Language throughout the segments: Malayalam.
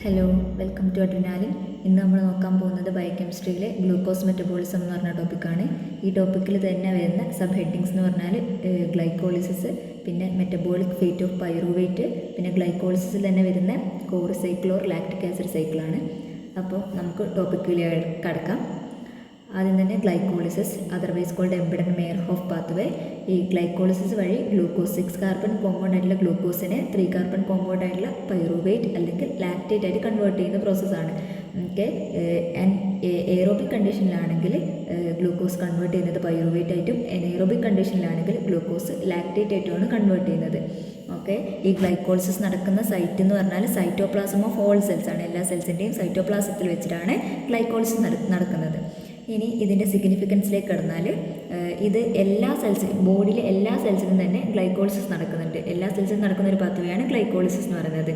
Hello, welcome to adrenaline. ഇന്ന് നമ്മൾ നോക്കാൻ പോകുന്നത് ബയോകെമിസ്ട്രിയിലെ ഗ്ലൂക്കോസ് മെറ്റബോളിസം എന്ന് പറഞ്ഞ ടോപ്പിക്കാണ്. ഈ ടോപ്പിക്കിൽ തന്നെ വരുന്ന സബ് ഹെഡിങ്സ് എന്ന് പറഞ്ഞാൽ ഗ്ലൈക്കോളിസിസ്, പിന്നെ മെറ്റബോളിക് ഫേറ്റ് ഓഫ് പൈറുവേറ്റ്, പിന്നെ ഗ്ലൈക്കോളിസിസിൽ തന്നെ വരുന്ന Cori cycle or lactic acid സൈക്കിളാണ്. അപ്പോൾ നമുക്ക് ടോപ്പിക്കിലേക്ക് കടക്കാം. ആദ്യം തന്നെ glycolysis, otherwise called Embden Meyerhof pathway. ഈ ഗ്ലൈക്കോളിസിസ് വഴി ഗ്ലൂക്കോസ് 6 കാർബൺ കോമ്പൗണ്ട് ആയിട്ടുള്ള ഗ്ലൂക്കോസിനെ 3 കാർബൺ കോമ്പൗണ്ട് ആയിട്ടുള്ള പൈറുവേറ്റ് അല്ലെങ്കിൽ ലാക്റ്റേറ്റ് ആയിട്ട് കൺവേർട്ട് ചെയ്യുന്ന പ്രോസസ്സാണ്. ഓക്കെ, എയറോബിക് കണ്ടീഷനിലാണെങ്കിൽ ഗ്ലൂക്കോസ് കൺവേർട്ട് ചെയ്യുന്നത് പൈറുവേറ്റ് ആയിട്ടും, എനേറോബിക് കണ്ടീഷനിലാണെങ്കിൽ ഗ്ലൂക്കോസ് ലാക്റ്റേറ്റ് ആയിട്ടുമാണ് കൺവേർട്ട് ചെയ്യുന്നത്. ഓക്കെ, ഈ ഗ്ലൈക്കോളിസിസ് നടക്കുന്ന സൈറ്റ് എന്ന് പറഞ്ഞാൽ സൈറ്റോപ്ലാസം ഓഫ് ഓൾ സെൽസ് ആണ്. എല്ലാ സെൽസിൻ്റെയും സൈറ്റോപ്ലാസത്തിൽ വെച്ചിട്ടാണ് ഗ്ലൈക്കോളിസിസ് നടക്കുന്നത്. ഇനി ഇതിൻ്റെ സിഗ്നിഫിക്കൻസിലേക്ക് കടന്നാൽ ഇത് എല്ലാ സെൽസിലും, ബോഡിയിലെ എല്ലാ സെൽസിലും തന്നെ ഗ്ലൈക്കോളിസിസ് നടക്കുന്നുണ്ട്. എല്ലാ സെൽസിലും നടക്കുന്ന ഒരു പാത്വയാണ് ഗ്ലൈക്കോളിസിസ് എന്ന് പറയുന്നത്.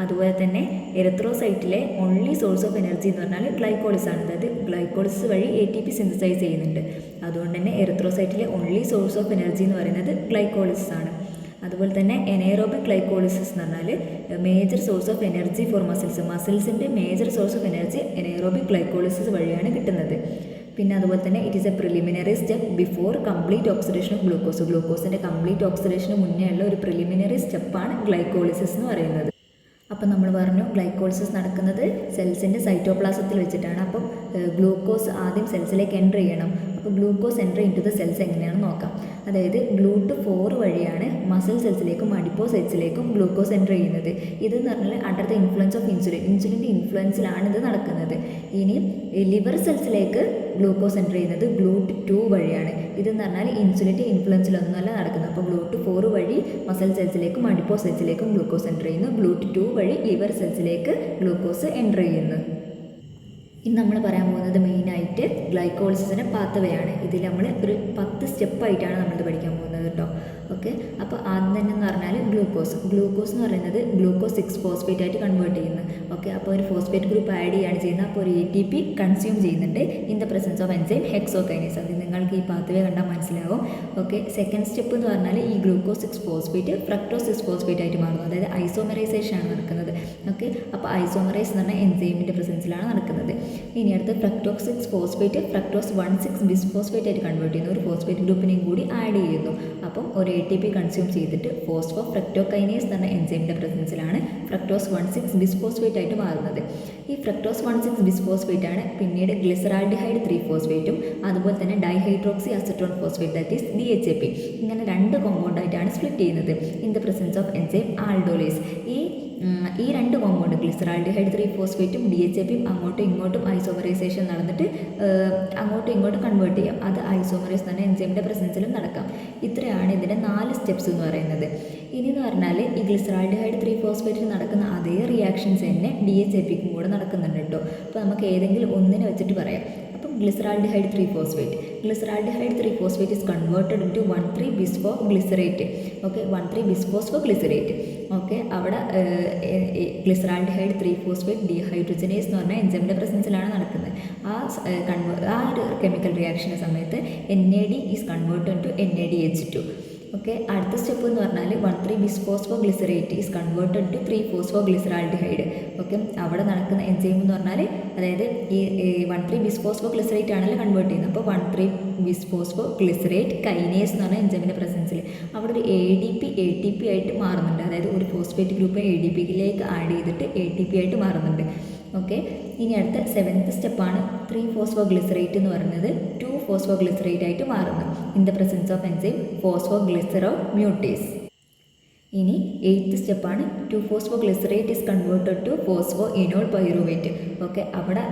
അതുപോലെ തന്നെ എറിത്രോസൈറ്റിലെ ഓൺലി സോഴ്സ് ഓഫ് എനർജി എന്ന് പറഞ്ഞാൽ ഗ്ലൈക്കോളിസ് ആണ്. അതായത് ഗ്ലൈക്കോളിസിസ് വഴി ATP സിന്തസൈസ് ചെയ്യുന്നുണ്ട്. അതുകൊണ്ട് തന്നെ എറിത്രോസൈറ്റിലെ ഓൺലി സോഴ്സ് ഓഫ് എനർജി എന്ന് പറയുന്നത് ഗ്ലൈക്കോളിസിസ് ആണ്. അതുപോലെ തന്നെ എനേറോബിക് ഗ്ലൈക്കോളിസിസ് എന്ന് പറഞ്ഞാൽ major source of energy for മസിൽസിൻ്റെ major source of energy anaerobic glycolysis വഴിയാണ് കിട്ടുന്നത്. പിന്നെ അതുപോലെ തന്നെ it is a preliminary step before complete oxidation of glucose. ഗ്ലൂക്കോസിൻ്റെ കംപ്ലീറ്റ് ഓക്സിഡേഷന് മുന്നേ ഉള്ള ഒരു പ്രിലിമിനറി സ്റ്റെപ്പാണ് ഗ്ലൈക്കോളിസിസ് എന്ന് പറയുന്നത്. അപ്പം നമ്മൾ പറഞ്ഞു ഗ്ലൈക്കോളിസിസ് നടക്കുന്നത് സെൽസിൻ്റെ സൈറ്റോപ്ലാസത്തിൽ വെച്ചിട്ടാണ്. അപ്പം ഗ്ലൂക്കോസ് ആദ്യം സെൽസിലേക്ക് എൻ്റർ ചെയ്യണം. അപ്പോൾ glucose enter into the cells എങ്ങനെയാണെന്ന് നോക്കാം. അതായത് GLUT4 വഴിയാണ് മസിൽ സെൽസിലേക്കും അഡിപ്പോസൈറ്റ്സിലേക്കും ഗ്ലൂക്കോസ് എൻ്റർ ചെയ്യുന്നത്. ഇതെന്ന് പറഞ്ഞാൽ അണ്ടർ ദ ഇൻഫ്ലുവൻസ് ഓഫ് ഇൻസുലിൻ്റെ ഇൻഫ്ലുവൻസിലാണ് ഇത് നടക്കുന്നത്. ഇനി ലിവർ സെൽസിലേക്ക് ഗ്ലൂക്കോസ് എൻ്റർ ചെയ്യുന്നത് GLUT2 വഴിയാണ്. ഇതെന്ന് പറഞ്ഞാൽ ഇൻസുലിൻ്റെ ഇൻഫ്ലുവൻസിലൊന്നുമല്ല നടക്കുന്നത്. അപ്പോൾ GLUT4 വഴി മസിൽ സെൽസിലേക്കും അഡിപ്പോസൈറ്റ്സിലേക്കും ഗ്ലൂക്കോസ് എൻ്റർ ചെയ്യുന്നു. GLUT2 വഴി ലിവർ സെൽസിലേക്ക് ഗ്ലൂക്കോസ് എൻ്റർ ചെയ്യുന്നു. ഇന്ന് നമ്മൾ പറയാൻ പോകുന്നത് മെയിനായിട്ട് ഗ്ലൈക്കോളിസിസിൻ്റെ പാത്വയാണ്. ഇതിൽ നമ്മൾ ഒരു 10 സ്റ്റെപ്പായിട്ടാണ് നമ്മളിത് പഠിക്കാൻ പോകുന്നത് കേട്ടോ. ഓക്കെ, അപ്പോൾ ആദ്യം തന്നെ എന്ന് പറഞ്ഞാൽ ഗ്ലൂക്കോസ് എന്ന് പറയുന്നത് ഗ്ലൂക്കോസ് 6 ഫോസ്ഫേറ്റ് ആയിട്ട് കൺവേർട്ട് ചെയ്യുന്നത്. ഓക്കെ, അപ്പോൾ ഒരു ഫോസ്ഫേറ്റ് ഗ്രൂപ്പ് ആഡ് ചെയ്യുകയാണ് ചെയ്യുന്നത്. അപ്പോൾ ഒരു ATP കൺസ്യൂം ചെയ്യുന്നുണ്ട് in the presence of enzyme hexokinase. അത് നിങ്ങൾക്ക് ഈ പാത്വേ കണ്ടാൽ മനസ്സിലാവും. ഓക്കെ, സെക്കൻഡ് സ്റ്റെപ്പ് എന്ന് പറഞ്ഞാൽ ഈ ഗ്ലൂക്കോസ് 6 ഫോസ്ഫേറ്റ് ഫ്രക്ടോസ് 6 ഫോസ്ഫേറ്റ് ആയിട്ട് മാറുന്നു. അതായത് ഐസോമറൈസേഷൻ ആണ് നടക്കുന്നത്. ഓക്കെ, അപ്പോൾ ഐസോമറൈസ് എന്ന് പറഞ്ഞാൽ എൻസൈമിൻ്റെ പ്രസൻസിലാണ് നടക്കുന്നത്. ഇനി അടുത്ത് ഫ്രക്ടോസ് 6 ഫോസ്ഫേറ്റ് ഫ്രക്ടോസ് 1,6 ബിസ്ഫോസ്ഫേറ്റ് ആയിട്ട് കൺവേർട്ട് ചെയ്യുന്നു. ഒരു ഫോസ്ഫേറ്റ് ഗ്രൂപ്പിനെയും കൂടി ആഡ് ചെയ്യുന്നു. അപ്പം ഒരു ATP കൺസ്യൂം ചെയ്തിട്ട് ഫോസ്ഫോ ഫ്രക്ടോകൈനേസ് എന്ന എൻസൈമിൻ്റെ പ്രസൻസിലാണ് ഫ്രക്ടോസ് 1,6 ബിസ്ഫോസ്ഫേറ്റ് ആയിട്ട് മാറുന്നത്. ഈ ഫ്രക്ടോസ് 1,6 ബിസ്ഫോസ്ഫേറ്റ് ആണ് പിന്നീട് ഗ്ലിസറാൾഡിഹൈഡ് 3 ഫോസ്ഫേറ്റും അതുപോലെ തന്നെ dihydroxy acetone phosphate that is DHAP ഇങ്ങനെ 2 കോമ്പൗണ്ടായിട്ടാണ് സ്പ്ലിറ്റ് ചെയ്യുന്നത് in the presence of enzyme aldolase. ഈ 2 കോമ്പൗണ്ട് ഗ്ലിസറാൾഡിഹൈഡ് 3 ഫോസ്ഫേറ്റും DHAPയും അങ്ങോട്ടും ഇങ്ങോട്ടും ഐസോമറൈസേഷൻ നടന്നിട്ട് അങ്ങോട്ടും ഇങ്ങോട്ടും കൺവേർട്ട് ചെയ്യാം. അത് ഐസോമറൈസ് തന്നെ എൻസൈമിൻ്റെ പ്രസൻസിലും നടക്കാം. ഇത്രയാണ് ഇതിൻ്റെ 4 സ്റ്റെപ്സ് എന്ന് പറയുന്നത്. ഇനി എന്ന് പറഞ്ഞാൽ ഈ ഗ്ലിസറാൾഡിഹൈഡ് 3 ഫോസ്ഫേറ്റിൽ നടക്കുന്ന അതേ റിയാക്ഷൻസ് തന്നെ DHAPക്കും കൂടെ നടക്കുന്നുണ്ട് കേട്ടോ. അപ്പോൾ നമുക്ക് ഏതെങ്കിലും ഒന്നിനെ വെച്ചിട്ട് പറയാം. അപ്പം glyceraldehyde 3 phosphate is converted into one three bisphosphoglycerate. Okay, one three bisphosphoglycerate. Okay, അവിടെ ഗ്ലിസറാൾഡിഹൈഡ് 3 ഫോസ്ഫേറ്റ് ഡീഹൈഡ്രോജനേസ് എന്ന് പറഞ്ഞാൽ എൻസൈമിൻ്റെ പ്രസൻസിലാണ് നടക്കുന്നത്. ആ ഒരു കെമിക്കൽ റിയാക്ഷൻ്റെ സമയത്ത് NAD is converted to NADH2. Okay, അടുത്ത സ്റ്റെപ്പ് എന്ന് പറഞ്ഞാൽ one three bisphosphoglycerate is converted to three phosphoglyceraldehyde. Okay, അവിടെ നടക്കുന്ന എൻസൈം എന്ന് പറഞ്ഞാൽ അതായത് ഈ 1,3-ബിസ്ഫോസ്ഫോഗ്ലിസറേറ്റ് ആണല്ലോ കൺവേർട്ട് ചെയ്യുന്നത്. അപ്പോൾ 1,3-ബിസ്ഫോസ്ഫോഗ്ലിസറേറ്റ് കൈനേസ് എന്ന് പറഞ്ഞാൽ എൻസൈമിൻ്റെ പ്രസൻസിൽ അവിടെ ഒരു ATP ആയിട്ട് മാറുന്നുണ്ട്. അതായത് ഒരു ഫോസ്ഫേറ്റ് ഗ്രൂപ്പ് ADPയിലേക്ക് ആഡ് ചെയ്തിട്ട് ATP ആയിട്ട് മാറുന്നുണ്ട്. ഓക്കെ, ഇനി അടുത്ത 7th സ്റ്റെപ്പാണ് 3-ഫോസ്ഫോഗ്ലിസറേറ്റ് എന്ന് പറയുന്നത് 2-ഫോസ്ഫോഗ്ലിസറേറ്റ് ആയിട്ട് മാറുന്നു in the presence of enzyme phosphoglyceromutase. ഇനി 8th സ്റ്റെപ്പാണ് two phosphoglycerate is converted to phospho enol pyruvate. Okay, അവിടെ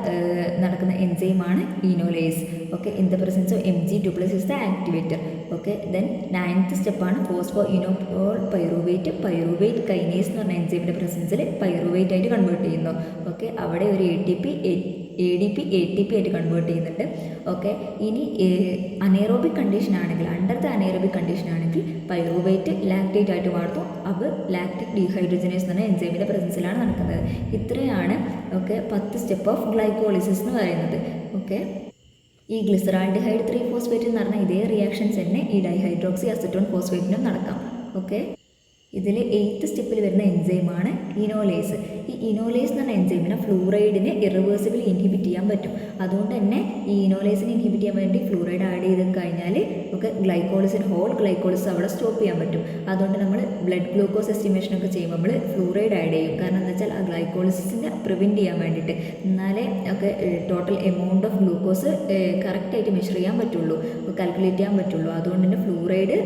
നടക്കുന്ന എൻസൈമാണ് enolase. Okay, in the presence of Mg2+ is the activator. Okay, then 9th സ്റ്റെപ്പാണ് ഫോസ്ഫോ ഇനോൾ പൈറുവേറ്റ് കൈനേസ് എന്ന് പറഞ്ഞ എൻസൈമിൻ്റെ പ്രസൻസിൽ പൈറുവേറ്റ് ആയിട്ട് കൺവേർട്ട് ചെയ്യുന്നു. ഓക്കെ, അവിടെ ഒരു ADP ATP ആയിട്ട് കൺവേർട്ട് ചെയ്യുന്നുണ്ട്. ഓക്കെ, ഇനി അനേറോബിക് കണ്ടീഷൻ ആണെങ്കിൽ അണ്ടർ ദ അനേറോബിക് കണ്ടീഷൻ ആണെങ്കിൽ പൈറുവേറ്റ് ലാക്റ്റേറ്റ് ആയിട്ട് മാറുന്നു. അത് ലാക്റ്റിക് ഡീഹൈഡ്രോജനേസ് എന്ന എൻസൈമിൻ്റെ പ്രസൻസിലാണ് നടക്കുന്നത്. ഇത്രയാണ് 10 സ്റ്റെപ്പ് ഓഫ് ഗ്ലൈക്കോളിസിസ് എന്ന് പറയുന്നത്. ഓക്കെ, ഈ ഗ്ലിസറാൾഡിഹൈഡ് 3 ഫോസ്ഫേറ്റ് എന്ന് പറഞ്ഞാൽ ഇതേ റിയാക്ഷൻസ് തന്നെ ഈ ഡൈഹൈഡ്രോക്സി അസറ്റോൺ ഫോസ്ഫേറ്റിനും നടക്കാം. ഓക്കെ, ഇതിൽ 8th സ്റ്റെപ്പിൽ വരുന്ന എൻസൈമാണ് ഇനോലേസ്. ഈ ഇനോലേസ് എന്ന് പറഞ്ഞ എൻസൈമിനെ ഫ്ലൂറൈഡിനെ ഇറിവേഴ്സിബിളി ഇൻഹിബിറ്റ് ചെയ്യാൻ പറ്റും. അതുകൊണ്ട് തന്നെ ഈ ഇനോലേസിനെ ഇൻഹിബിറ്റ് ചെയ്യാൻ വേണ്ടി ഫ്ലൂറൈഡ് ആഡ് ചെയ്ത് കഴിഞ്ഞാൽ ഒക്കെ ഹോൾ ഗ്ലൈക്കോളിസിസ് അവിടെ സ്റ്റോപ്പ് ചെയ്യാൻ പറ്റും. അതുകൊണ്ട് നമ്മൾ ബ്ലഡ് ഗ്ലൂക്കോസ് എസ്റ്റിമേഷനൊക്കെ ചെയ്യുമ്പോൾ നമ്മൾ ഫ്ലൂറൈഡ് ആഡ് ചെയ്യും. കാരണം എന്താ വെച്ചാൽ ആ ഗ്ലൈക്കോളിസിനെ പ്രിവെൻറ്റ് ചെയ്യാൻ വേണ്ടിയിട്ട്, എന്നാലേ ഒക്കെ ടോട്ടൽ എമൗണ്ട് ഓഫ് ഗ്ലൂക്കോസ് കറക്റ്റായിട്ട് മെഷർ ചെയ്യാൻ പറ്റുള്ളൂ, കാൽക്കുലേറ്റ് ചെയ്യാൻ പറ്റുള്ളൂ. അതുകൊണ്ട് തന്നെ ഫ്ലൂറൈഡ്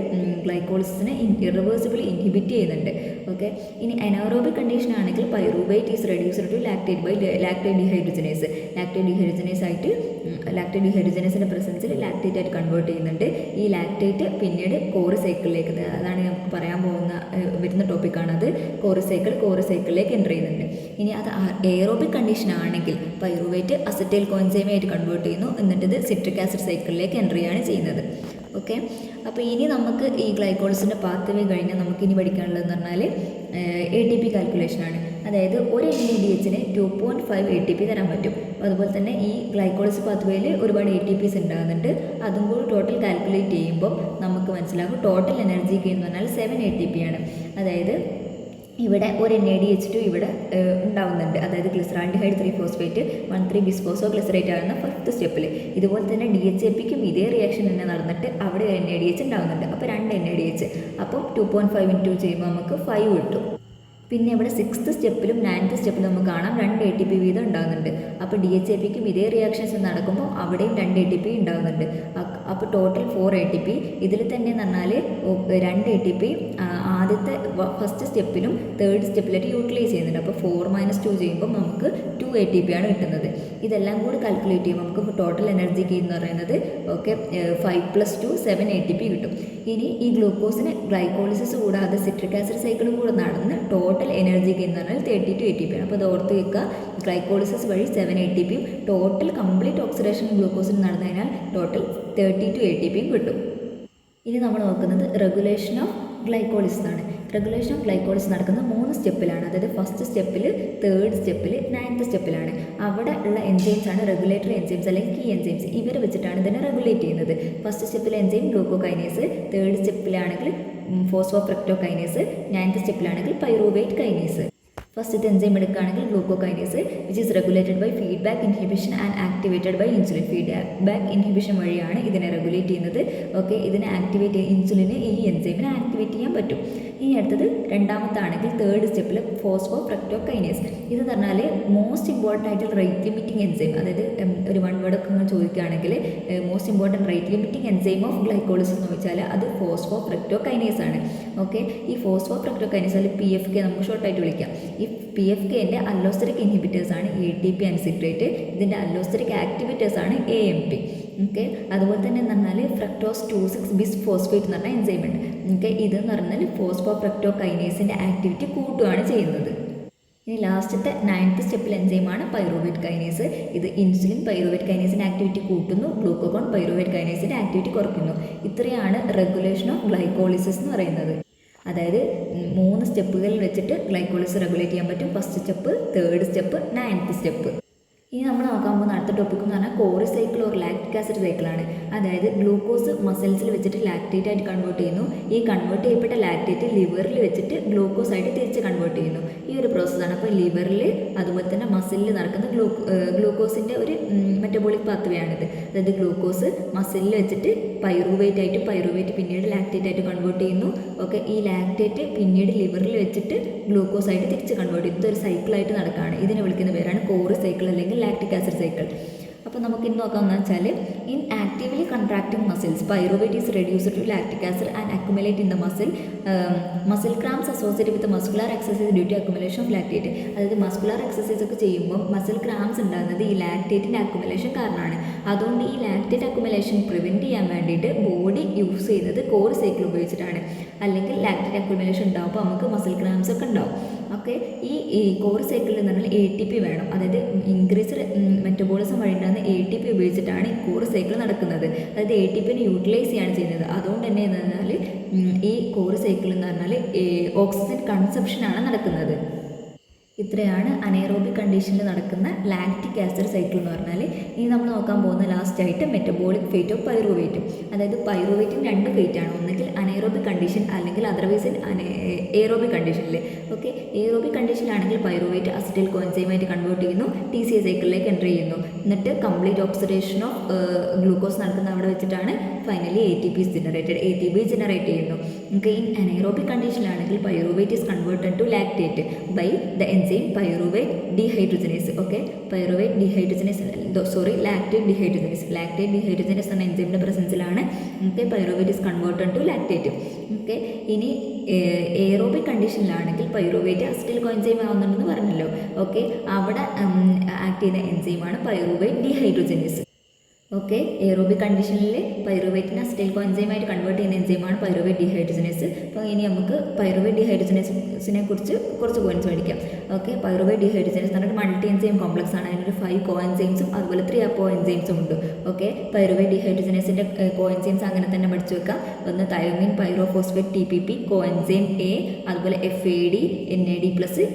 ഗ്ലൈക്കോളിസിനെ ഇറിവേഴ്സിബിളി ഇൻഹിബിറ്റ് ചെയ്യുന്നുണ്ട്. ഓക്കെ, ഇനി അനോറോബിക് കണ്ടീഷൻ ആണെങ്കിൽ pyruvate is reduced to lactate by lactate dehydrogenase. Lactate ഡിഹൈഡ്രോജനേസിൻ്റെ പ്രസൻസിൽ ലാക്ടേറ്റ് ആയിട്ട് കൺവേർട്ട് ചെയ്യുന്നുണ്ട്. ഈ ലാക്ടേറ്റ് പിന്നീട് കോറി സൈക്കിളിലേക്ക്, അതാണ് നമുക്ക് പറയാൻ വരുന്ന ടോപ്പിക്കാണത്. കോറി സൈക്കിളിലേക്ക് എൻ്റർ ചെയ്യുന്നുണ്ട്. ഇനി അത് എയറോബിക് കണ്ടീഷൻ ആണെങ്കിൽ പൈറൂവേറ്റ് അസറ്റൈൽ കോഎൻസൈമായിട്ട് കൺവേർട്ട് ചെയ്യുന്നു. എന്നിട്ട് ഇത് സിട്രിക് ആസിഡ് സൈക്കിളിലേക്ക് എൻ്റർ ചെയ്യുകയാണ് ചെയ്യുന്നത്. ഓക്കെ, അപ്പോൾ ഇനി നമുക്ക് ഈ ഗ്ലൈക്കോളിസിൻ്റെ പാത്ത് വേ കഴിഞ്ഞാൽ നമുക്ക് ഇനി പഠിക്കാനുള്ളതെന്ന് പറഞ്ഞാൽ ATP കാൽക്കുലേഷനാണ്. അതായത് ഒരു NADH 2.5 ATP തരാൻ പറ്റും. അതുപോലെ തന്നെ ഈ ഗ്ലൈക്കോളിസ് പാത്ത് വേയിൽ ഒരുപാട് ATPs ഉണ്ടാകുന്നുണ്ട്. അതും കൂടി ടോട്ടൽ കാൽക്കുലേറ്റ് ചെയ്യുമ്പോൾ നമുക്ക് മനസ്സിലാകും ടോട്ടൽ എനർജി ഗെയിൻ എന്ന് പറഞ്ഞാൽ 7 ATP ആണ്. അതായത് ഇവിടെ ഒരു NADH2 ഇവിടെ ഉണ്ടാവുന്നുണ്ട്. അതായത് ഗ്ലിസറാൾഡിഹൈഡ് 3-ഫോസ്ഫേറ്റ് 1,3-ബിസ്ഫോസോ ഗ്ലിസറേറ്റ് ആകുന്ന 5th സ്റ്റെപ്പിൽ. ഇതുപോലെ തന്നെ DHAPക്കും ഇതേ റിയാക്ഷൻ തന്നെ നടന്നിട്ട് അവിടെ ഒരു NADH ഉണ്ടാവുന്നുണ്ട്. അപ്പോൾ 2 NADH, അപ്പം 2.5 ഇൻറ്റു ചെയ്യുമ്പോൾ നമുക്ക് 5 കിട്ടും. പിന്നെ ഇവിടെ 6th സ്റ്റെപ്പിലും 9th സ്റ്റെപ്പിലും നമുക്ക് കാണാം 2 ATP വീതം ഉണ്ടാകുന്നുണ്ട്. അപ്പോൾ DHAPക്കും ഇതേ റിയാക്ഷൻസ് നടക്കുമ്പോൾ അവിടെയും 2 ATP ഉണ്ടാകുന്നുണ്ട്. അപ്പോൾ ടോട്ടൽ 4 ATP. ഇതിൽ തന്നെ എന്ന് പറഞ്ഞാൽ 2 ATP ആദ്യത്തെ ഫസ്റ്റ് സ്റ്റെപ്പിലും 3rd സ്റ്റെപ്പിലായിട്ട് യൂട്ടിലൈസ് ചെയ്യുന്നുണ്ട്. അപ്പോൾ 4 - 2 ചെയ്യുമ്പോൾ നമുക്ക് 2 ATP ആണ് കിട്ടുന്നത്. ഇതെല്ലാം കൂടി കാൽക്കുലേറ്റ് ചെയ്യുമ്പോൾ നമുക്ക് ടോട്ടൽ എനർജി ഗെയിൻ എന്ന് പറയുന്നത് 5 + 2 7 ATP കിട്ടും. ഇനി ഈ ഗ്ലൂക്കോസിന് ഗ്ലൈക്കോളിസിസ് കൂടാതെ സിട്രിക് ആസിഡ് സൈക്കിളും കൂടെ നടന്ന് ടോട്ടൽ എനർജി ഗെയിൻ എന്ന് പറഞ്ഞാൽ 32 ATP ആണ്. അപ്പോൾ അത് ഓർത്ത് വെക്കുക, ഗ്ലൈക്കോളിസിസ് വഴി 7 ATPയും ടോട്ടൽ കംപ്ലീറ്റ് ഓക്സിഡേഷൻ ഗ്ലൂക്കോസിന് നടന്നു കഴിഞ്ഞാൽ ടോട്ടൽ 32 ATPയും കിട്ടും. ഇനി നമ്മൾ നോക്കുന്നത് റെഗുലേഷൻ ഓഫ് ഗ്ലൈക്കോളിസിസ് ആണ്. റെഗുലേഷൻ ഓഫ് ഗ്ലൈക്കോളിസിസ് നടക്കുന്നത് 3 സ്റ്റെപ്പിലാണ്. അതായത് ഫസ്റ്റ് സ്റ്റെപ്പിൽ, 3rd സ്റ്റെപ്പിൽ, 9th സ്റ്റെപ്പിലാണ്. അവിടെ ഉള്ള എൻസൈംസ് ആണ് റെഗുലേറ്ററി എൻസൈംസ് അല്ലെങ്കിൽ കീ എൻസൈംസ്. ഇവർ വെച്ചിട്ടാണ് ഇതിനെ റെഗുലേറ്റ് ചെയ്യുന്നത്. ഫസ്റ്റ് സ്റ്റെപ്പിലെ എൻസൈം ഗ്ലൂക്കോകൈനേസ്, 3rd സ്റ്റെപ്പിലാണെങ്കിൽ ഫോസ്ഫോഫ്രക്ടോകൈനേസ്, 9th സ്റ്റെപ്പിലാണെങ്കിൽ പൈറൂവേറ്റ് കൈനേസ്. ഫസ്റ്റത്തെ എൻസൈം എടുക്കുകയാണെങ്കിൽ glucokinase, which is regulated by feedback inhibition and activated by insulin. Feedback inhibition വഴിയാണ് ഇതിനെ റെഗുലേറ്റ് ചെയ്യുന്നത്. ഓക്കെ, ഇതിനെ ഇൻസുലിന് ഈ എൻസൈമിനെ ആക്ടിവേറ്റ് ചെയ്യാൻ പറ്റും. ഇനി അടുത്തത് രണ്ടാമത്താണെങ്കിൽ 3rd സ്റ്റെപ്പിൽ ഫോസ്ഫോഫ്രക്ടോകൈനേസ്. ഇതെന്ന് പറഞ്ഞാൽ മോസ്റ്റ് ഇമ്പോർട്ടൻ്റ് ആയിട്ടുള്ള റേറ്റ് ലിമിറ്റിംഗ് എൻസൈം. അതായത് ഒരു 1 വേർഡൊക്കെ നിങ്ങൾ ചോദിക്കുകയാണെങ്കിൽ most important rate limiting enzyme of glycolysis എന്ന് ചോദിച്ചാൽ അത് ഫോസ്ഫോഫ്രക്ടോകൈനേസ് ആണ്. ഓക്കെ, ഈ ഫോസ്ഫോഫ്രക്ടോകൈനേസ് അല്ലെങ്കിൽ PFK നമുക്ക് ഷോർട്ടായിട്ട് വിളിക്കാം. ഈ PFKൻ്റെ അല്ലോസ്റ്ററിക് ഇൻഹിബിറ്റേഴ്സ് ആണ് ATP ആൻഡ് സിട്രേറ്റ്. ഇതിൻ്റെ അല്ലോസ്റ്ററിക് ആക്ടിവേറ്റേഴ്സ് ആണ് AMP. ഓക്കെ, അതുപോലെ തന്നെ എന്ന് പറഞ്ഞാൽ ഫ്രക്ടോസ് 2,6-ബിസ്ഫോസ്ഫേറ്റ് എന്ന് പറഞ്ഞാൽ എൻസൈം ഉണ്ട്. ഓക്കെ, ഇതെന്ന് പറഞ്ഞാൽ ഫോസ്ഫോഫ്രക്ടോകൈനേസിൻ്റെ ആക്ടിവിറ്റി കൂട്ടുകയാണ് ചെയ്യുന്നത്. ഇനി ലാസ്റ്റത്തെ 9th സ്റ്റെപ്പിൽ എൻസൈമാണ് പൈറൂവേറ്റ് കൈനേസ്. ഇത് ഇൻസുലിൻ പൈറൂവേറ്റ് കൈനേസിൻ്റെ ആക്ടിവിറ്റി കൂട്ടുന്നു, ഗ്ലൂക്കോഗോൺ പൈറൂവേറ്റ് കൈനേസിൻ്റെ ആക്ടിവിറ്റി കുറയ്ക്കുന്നു. ഇത്രയാണ് റെഗുലേഷൻ ഓഫ് ഗ്ലൈക്കോളിസിസ് എന്ന് പറയുന്നത്. അതായത് 3 സ്റ്റെപ്പുകളിൽ വെച്ചിട്ട് ഗ്ലൈക്കോളിസിസ് റെഗുലേറ്റ് ചെയ്യാൻ പറ്റും. First step, 3rd step, 9th step. ഇനി നമ്മൾ നോക്കാൻ പോകുന്ന അടുത്ത ടോപ്പിക് എന്ന് പറഞ്ഞാൽ Cori cycle or lactic acid സൈക്കിളാണ്. അതായത് ഗ്ലൂക്കോസ് മസിൽസിൽ വെച്ചിട്ട് ലാക്റ്റേറ്റ് ആയിട്ട് കൺവേർട്ട് ചെയ്യുന്നു. ഈ കൺവേർട്ട് ചെയ്യപ്പെട്ട ലാക്റ്റേറ്റ് ലിവറിൽ വെച്ചിട്ട് ഗ്ലൂക്കോസ് ആയിട്ട് തിരിച്ച് കൺവേർട്ട് ചെയ്യുന്നു. ഈ ഒരു പ്രോസസ്സാണ്. അപ്പോൾ ലിവറിൽ അതുപോലെ തന്നെ മസിലിൽ നടക്കുന്ന ഗ്ലൂക്കോസിൻ്റെ ഒരു മെറ്റബോളിക് പാത്വേ ആണിത്. അതായത് ഗ്ലൂക്കോസ് മസിലിൽ വെച്ചിട്ട് പൈറുവേറ്റ് പിന്നീട് ലാക്റ്റേറ്റ് ആയിട്ട് കൺവേർട്ട് ചെയ്യുന്നു. ഓക്കെ, ഈ ലാക്റ്റേറ്റ് പിന്നീട് ലിവറിൽ വെച്ചിട്ട് ഗ്ലൂക്കോസ് ആയിട്ട് തിരിച്ച് കൺവേർട്ട് ചെയ്യുന്നു. ഇതൊരു സൈക്കിളായിട്ട് നടക്കുകയാണ്. ഇതിനെ വിളിക്കുന്ന പേരാണ് കോറി സൈക്കിൾ അല്ലെങ്കിൽ ലാക്റ്റിക് ആസിഡ് സൈക്കിൾ. അപ്പോൾ നമുക്ക് ഇന്ന് നോക്കാമെന്ന് വെച്ചാൽ in actively contracting muscles pyruvate is reduced to lactic acid and accumulate in the muscle cramps associated with muscular exercise due to accumulation of lactate. അതായത് മസ്കുലർ എക്സസൈസ് ഒക്കെ ചെയ്യുമ്പോൾ മസിൽ ക്രാംസ് ഉണ്ടാകുന്നത് ഈ ലാക്റ്റേറ്റിൻ്റെ അക്യുമുലേഷൻ കാരണമാണ്. അതുകൊണ്ട് ഈ ലാക്റ്റേറ്റ് അക്യുമുലേഷൻ പ്രിവെൻറ്റ് ചെയ്യാൻ വേണ്ടിയിട്ട് ബോഡി യൂസ് ചെയ്യുന്നത് കോറി സൈക്കിൾ ഉപയോഗിച്ചിട്ടാണ്. അല്ലെങ്കിൽ ലാക്റ്റേറ്റ് അക്യുമുലേഷൻ ഉണ്ടാകുമ്പോൾ നമുക്ക് മസിൽ ക്രാംസ് ഒക്കെ ഉണ്ടാവും. ഓക്കെ, ഈ കോറി സൈക്കിളിൽ എന്ന് പറഞ്ഞാൽ ATP വേണം. അതായത് ഇൻക്രീസ്ഡ് മെറ്റബോളിസം വഴി ഉണ്ടാകുന്ന ATP ഉപയോഗിച്ചിട്ടാണ് ഈ കോറി സൈക്കിൾ നടക്കുന്നത്. അതായത് ATPനെ യൂട്ടിലൈസ് ചെയ്യാണ് ചെയ്യുന്നത്. അതുകൊണ്ട് തന്നെ എന്ന് പറഞ്ഞാൽ ഈ കോറി സൈക്കിൾ എന്ന് പറഞ്ഞാൽ ഓക്സിജൻ കൺസപ്ഷനാണ് നടക്കുന്നത്. ഇത്രയാണ് അനേറോബിക് കണ്ടീഷനിൽ നടക്കുന്ന ലാക്റ്റിക് ആസിഡ് സൈക്കിൾ എന്ന് പറഞ്ഞാൽ. ഇനി നമ്മൾ നോക്കാൻ പോകുന്ന ലാസ്റ്റ് ആയിട്ട് മെറ്റബോളിക് ഫേറ്റ് ഓഫ് പൈറുവേറ്റ്. അതായത് പൈറുവേറ്റിന് രണ്ട് ഫേറ്റ് ആണ്, ഒന്നുകിൽ അനേറോബിക് കണ്ടീഷൻ അല്ലെങ്കിൽ അതർവൈസ് എയറോബിക് കണ്ടീഷനിൽ. ഓക്കെ, എയറോബിക് കണ്ടീഷനിലാണെങ്കിൽ പൈറുവേറ്റ് അസിറ്റൈൽ കോഎൻസൈമായിട്ട് കൺവേർട്ട് ചെയ്യുന്നു, TCA സൈക്കിളിലേക്ക് എൻ്റർ ചെയ്യുന്നു. എന്നിട്ട് കംപ്ലീറ്റ് ഓക്സിഡേഷൻ ഓഫ് ഗ്ലൂക്കോസ് നടക്കുന്ന അവിടെ വെച്ചിട്ടാണ് ഫൈനലി ATP ജനറേറ്റ് ചെയ്യുന്നു. ഓക്കെ, ഇൻ അനേറോബിക് കണ്ടീഷനിലാണെങ്കിൽ pyruvate is converted to lactate by the enzyme pyruvate dehydrogenase. Okay, pyruvate dehydrogenase lactate dehydrogenase എന്ന എൻസൈമിൻ്റെ പ്രസൻസിലാണ് pyruvate is converted to lactate. Okay, ഇനി എയറോബിക് കണ്ടീഷനിലാണെങ്കിൽ പൈറുവേറ്റ് അസിറ്റൈൽ കോഎൻസൈം ആവുന്നുണ്ടെന്ന് പറഞ്ഞല്ലോ. ഓക്കെ, അവിടെ ആക്ട് ചെയ്യുന്ന എൻസൈമാണ് പൈറുവേറ്റ് ഡീഹൈഡ്രോജനേസ്. ഓക്കെ, എയറോബിക് കണ്ടീഷനിൽ പൈറുവേറ്റിനെ അസിറ്റൈൽ കോഎൻസൈമായിട്ട് കൺവേർട്ട് ചെയ്യുന്ന എൻസൈമാണ് പൈറുവേറ്റ് ഡീഹൈഡ്രോജനേസ്. അപ്പോൾ ഇനി നമുക്ക് പൈറുവേറ്റ് ഡീഹൈഡ്രോജനേസിനെ കുറിച്ച് കുറച്ച് പോയിന്റ്സ് പഠിക്കാം. ഓക്കെ, പൈറുവേറ്റ് ഡീഹൈഡ്രോജനേസ് എന്ന് പറഞ്ഞാൽ മൾട്ടി എൻസൈം കോംപ്ലക്സ് ആണ്. അതിനൊരു 5 കോ എൻസൈംസും അതുപോലെ 3 അപ്പോ എൻസൈംസും ഉണ്ട്. ഓക്കെ, പൈറുവേറ്റ് ഡീഹൈഡ്രോജനേസിൻ്റെ കോ എൻസൈംസ് അങ്ങനെ തന്നെ പഠിച്ചു വെക്കാം. ഒന്ന് thiamine pyrophosphate TPP, co enzyme A, അതുപോലെ FAD, NAD+,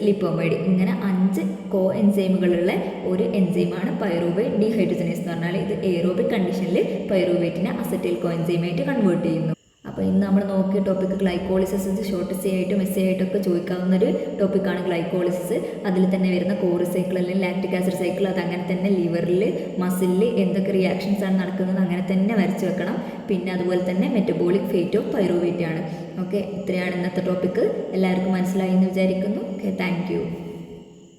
ലിപ്പോമൈഡ്. ഇങ്ങനെ 5 കോ എൻസൈമുകളുള്ള ഒരു എൻസൈമാണ് പൈറുവേറ്റ് ഡീഹൈഡ്രോജനേസ് എന്ന് പറഞ്ഞാൽ. ഇത് എയറോബിക് കണ്ടീഷനിൽ പൈറുവേറ്റിനെ അസറ്റൈൽ കോഎൻസൈമായിട്ട് കൺവേർട്ട് ചെയ്യുന്നു. അപ്പോൾ ഇന്ന് നമ്മൾ നോക്കിയ ടോപ്പിക്ക് ഗ്ലൈക്കോളിസിസ്. ഷോർട്ട് എസ്സേ ആയിട്ടും എസ്സേ ആയിട്ടൊക്കെ ചോദിക്കാവുന്നൊരു ടോപ്പിക്കാണ് ഗ്ലൈക്കോളിസിസ്. അതിൽ തന്നെ വരുന്ന കോറി സൈക്കിൾ അല്ലെങ്കിൽ ലാക്റ്റിക് ആസിഡ് സൈക്കിൾ, അതങ്ങനെ തന്നെ ലിവറിൽ മസിലിൽ എന്തൊക്കെ റിയാക്ഷൻസ് ആണ് നടക്കുന്നത് അങ്ങനെ തന്നെ വരച്ച് വെക്കണം. പിന്നെ അതുപോലെ തന്നെ മെറ്റബോളിക് ഫേറ്റ് ഓഫ് പൈറുവേറ്റ് ആണ്. ഓക്കെ, ഇത്രയാണ് ഇന്നത്തെ ടോപ്പിക്ക്. എല്ലാവർക്കും മനസ്സിലായി എന്ന് വിചാരിക്കുന്നു. Okay, thank you.